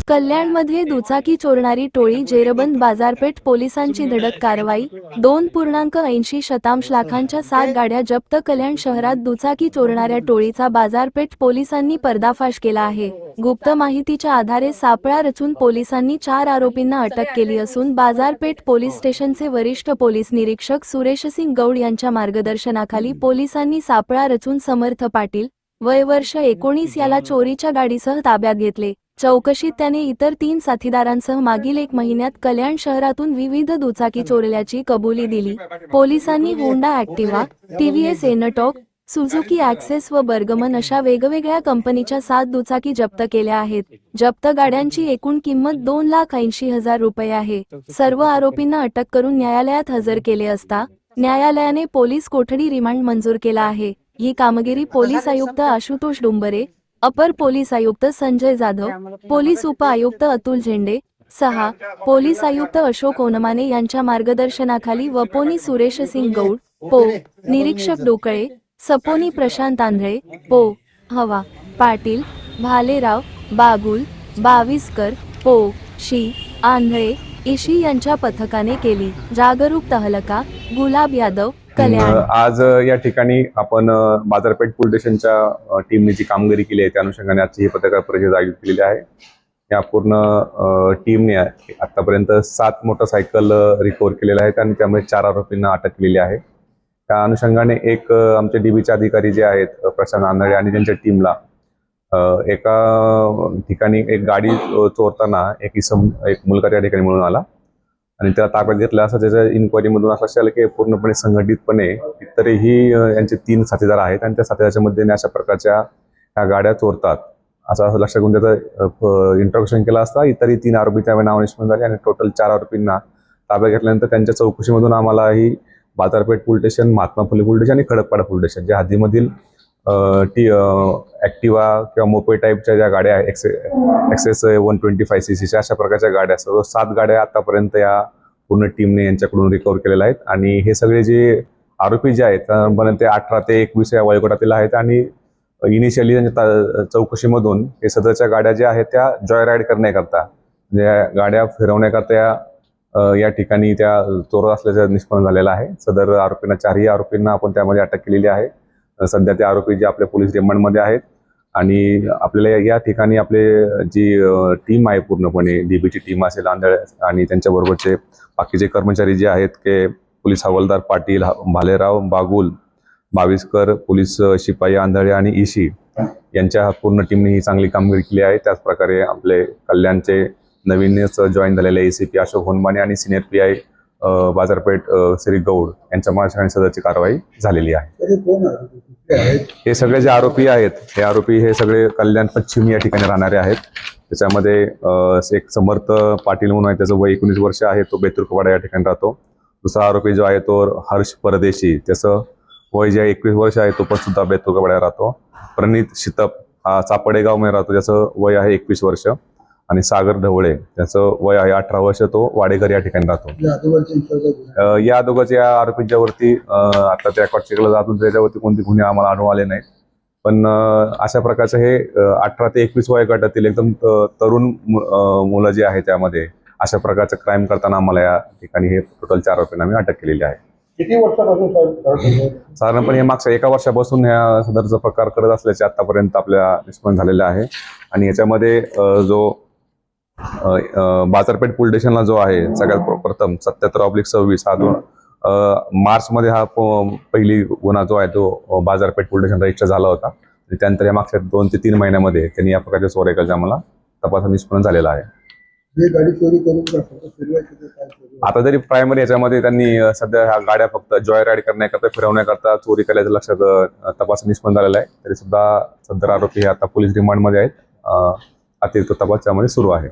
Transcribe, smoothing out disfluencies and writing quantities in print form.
कल्याणमध्ये दुचाकी चोरणारी टोळी जेरबंद बाजारपेठ पोलिसांची धडक कारवाई 2.80 लाखांच्या 7 गाड्या जप्त कल्याण शहरात दुचाकी चोरणाऱ्या टोळीचा बाजारपेठ पोलिसांनी पर्दाफाश केला आहे। गुप्त माहितीच्या आधारे सापळा रचून पोलिसांनी 4 आरोपींना अटक केली असून बाजारपेठ पोलीस स्टेशनचे वरिष्ठ पोलीस निरीक्षक सुरेशसिंग गौड यांच्या मार्गदर्शनाखाली पोलिसांनी सापळा रचून समर्थ पाटील वय वर्ष 19 याला चोरीच्या गाडीसह ताब्यात घेतले। चौकशीत त्याने इतर 3 साथीदारांसह मागील 1 महिन्यात कल्याण शहरातून विविध दुचाकी चोरल्याची कबुली दिली। पोलिसांनी Honda Activa, TVS Ntorq, Suzuki Access व बर्गमन अशा वेगवेगळ्या कंपनीच्या 7 दुचाकी जप्त केल्या आहेत। जप्त गाड्यांची एकूण किंमत 2,80,000 रुपये आहे। सर्व आरोपींना अटक करून न्यायालयात हजर केले असता न्यायालयाने पोलीस कोठडी रिमांड मंजूर केला आहे। ही कामगिरी पोलीस आयुक्त आशुतोष डुंबरे, अपर पोलीस आयुक्त संजय जाधव, पोलीस उप आयुक्त अतुल झेंडे, 6 पोलीस आयुक्त अशोक ओनमाने यांच्या मार्गदर्शनाखाली व पोनी सुरेशसिंग गौड, पो, निरीक्षक डोकळे, सपोनी प्रशांत आंधळे, पो, हवा, पाटील, भालेराव, बागुल, बाविस्कर, पो, शी, आंधळे, इशी यांच्या पथकाने केली। जागरूक तहलका, गुलाब यादव, कल्याण। आज या ठिकाणी आपण बाजारपेठ पोलीस स्टेशनच्या टीमने जी कामगिरी केली आहे त्या अनुषंगाने आजची ही पत्रकार परिषद आयोजित केलेली आहे। या पूर्ण टीमने आतापर्यंत 7 मोटरसायकल रिकव्हर केलेल्या आहेत आणि त्यामुळे 4 आरोपींना अटक केलेली आहे। त्या अनुषंगाने एक आमचे डीबीचे अधिकारी जे आहेत प्रशांत आंधळे आणि त्यांच्या टीमला एका ठिकाणी एक गाडी चोरताना एक मुलगा त्या ठिकाणी मिळून आला आणि त्याला ताब्यात घेतला। असं त्याच्या इन्क्वायरीमधून असं लक्षात आलं की पूर्णपणे संघटितपणे इतरही यांचे 3 साथीदार आहेत आणि त्या साथीदाराच्या मध्येने अशा प्रकारच्या ह्या गाड्या चोरतात असं लक्षात घेऊन त्याचं इंट्रोगेशन केलं असता इतरही 3 आरोपी त्यावेळी नाव निष्पन्न झाले आणि टोटल 4 आरोपींना ताब्यात घेतल्यानंतर त्यांच्या चौकशीमधून आम्हाला ही बाजारपेठ police station, Mahatma Phule police station आणि खडकपाडा पोलीस स्टेशन ज्या हद्दीमधील ॲक्टिवा किंवा मोपे टाईपच्या ज्या गाड्या आहेत एक्सेस 125 सीसीच्या अशा प्रकारच्या गाड्या सर्व 7 गाड्या आतापर्यंत या पूर्ण टीमने यांच्याकडून रिकव्हर केलेल्या आहेत। आणि हे सगळे जे आरोपी जे आहेत ते 18 ते 21 या वयोगटातील आहेत आणि इनिशियली त्यांच्या चौकशीमधून हे सदरच्या गाड्या ज्या आहेत त्या जॉय राईड करण्याकरता म्हणजे गाड्या फिरवण्याकरता या ठिकाणी त्या चोर असल्याचं निष्पन्न झालेलं आहे। सदर आरोपींना 4ही आरोपींना आपण त्यामध्ये अटक केलेली आहे। सध्या ते आरोपी जे आपल्या पोलीस रिमांडमध्ये आहेत आणि आपल्याला या ठिकाणी आपले जी टीम आहे पूर्णपणे डीबीची टीम असेल आंधळे आणि त्यांच्याबरोबरचे बाकीचे कर्मचारी जे आहेत की पोलीस हवालदार पाटील, भालेराव, बागुल, बाविस्कर, पोलीस शिपाई आंधळे आणि इशी यांच्या पूर्ण टीमने ही चांगली कामगिरी केली आहे। त्याचप्रकारे आपले कल्याणचे नवीनच जॉईन झालेले एसीपी अशोक ओनमाने आणि सिनियर पीआय बाजारपेठ श्री गौड यांच्या मार्गदर्शनाखाली सदरची कारवाई झालेली आहे। हे सगळे जे आरोपी आहेत हे आरोपी हे सगळे कल्याण पश्चिम या ठिकाणी राहणारे आहेत। त्याच्यामध्ये एक समर्थ पाटील म्हणून आहे, त्याचं वय 19 वर्ष आहे, तो बेतुरकवाडा या ठिकाणी राहतो। दुसरा आरोपी जो आहे तो हर्ष परदेशी, त्याचं वय जे 21 वर्ष आहे, तो पण सुद्धा बेतुरकवाड्यात राहतो। प्रणित शितप हा चापडेगाव मध्ये राहतो, ज्याचं वय आहे 21 वर्ष आणि सागर ढवळे त्याचं वय आहे 18 वर्ष, तो वाडेघर या ठिकाणी राहतो। या दोघांच्या आरोपींच्या वरती आता त्या रेकॉर्ड चेकला जातून त्याच्यावरती कोणते गुन्हे आम्हाला आढळून आले नाहीत, पण अशा प्रकारचं हे 18 ते 21 वयोगटातील एकदम तरुण मुलं जे आहे त्यामध्ये अशा प्रकारचं क्राईम करताना आम्हाला या ठिकाणी हे टोटल 4 आरोपींना आम्ही अटक केलेली आहे। किती वर्षापासून साधारणपणे हे मागच्या 1 वर्षापासून ह्या सदरचा प्रकार करत असल्याचे आतापर्यंत आपल्या निष्पन्न झालेले आहे। आणि याच्यामध्ये जो बाजारपेठ पोलीस स्टेशनला जो आहे सगळ्यात प्रथम 77/26 हा मार्च मध्ये हा पहिली गुन्हा जो आहे तो बाजारपेठ पोलीस स्टेशन रजिस्टर झाला होता। त्यानंतर या मागच्या 2 ते 3 महिन्यामध्ये त्यांनी या प्रकारच्या चोऱ्या केल्याचा आम्हाला तपास निष्पन्न झालेला आहे। आता जरी प्रायमरी याच्यामध्ये त्यांनी सध्या ह्या गाड्या फक्त जॉय राईड करण्याकरता फिरवण्याकरता चोरी केल्याचं लक्षात तपास निष्पन्न झालेला आहे, तरी सुद्धा सदर आरोपी हे आता पोलीस रिमांडमध्ये आहेत। अतिरिक्त तपास त्यामध्ये सुरू आहे।